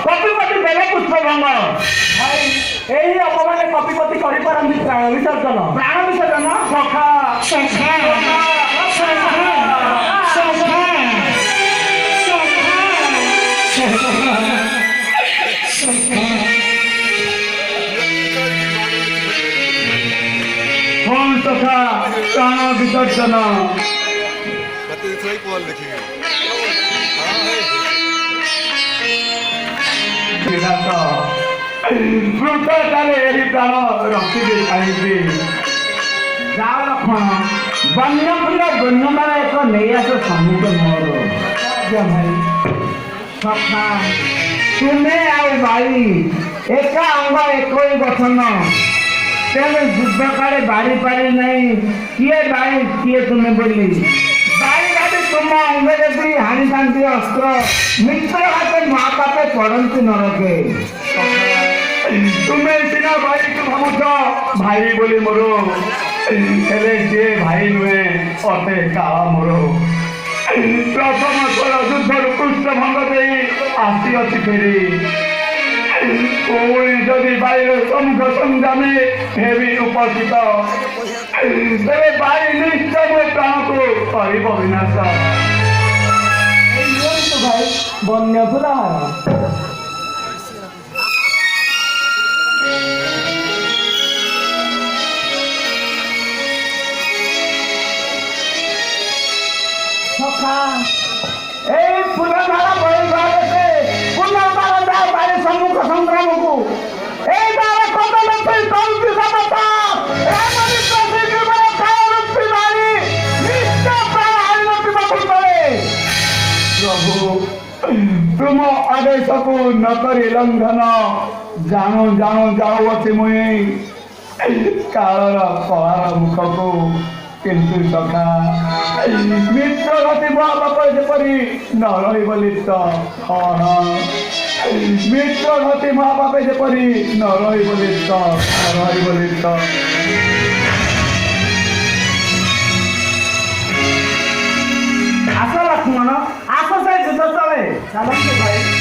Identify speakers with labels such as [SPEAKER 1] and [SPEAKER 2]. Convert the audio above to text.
[SPEAKER 1] कपिपति बेले पुष्पभंग यही अपमाने कपिपति करिपारନ୍ତି प्राण विसर्जन सखा कौन सखा प्राण विसर्जन प्राण रखिबे खाइबे जाओ लक्षण बन्यफुल बन्यमाला एक नहीं आस सम्मुख मोर भाई सखा तुम्हें आओ भाई एका अंग एक गठन तेरे युद्ध काले बारी पारी नहीं किए भाई किए तुम्हें बोली भाई भाई तुम अंग जब हानि शांति अस्त्र मित्र हाथ महापापे पड़ती नरके तुम्हें सिना भाई को भावुच भाई बोली मोर हेले जे भाई नुहे अते काला मोर प्रथम थर युद्ध पुष्पभंग दे आसी अच्छी फेरी जदि भाई सम्मुख संग्रामे हेबी उपस्थित तेरे भाई निश्चय मो प्राण को कर विनाश भाई बन्य फुलाहार फुलधारा बही भागे पुनर्बार जाओ भाई सम्मुख संग्राम को प्रभु तुम आदेश को न करी लंघन जानो जानो जाओ अच्छे मुई कालर कलार मुख को किंतु सखा मित्र गति बाप जेपरी न रही लिप्त मित्र गति माँ बाप जेपरी न रही लिप्त आस लक्ष्मण आस से युद्ध चले चलते भाई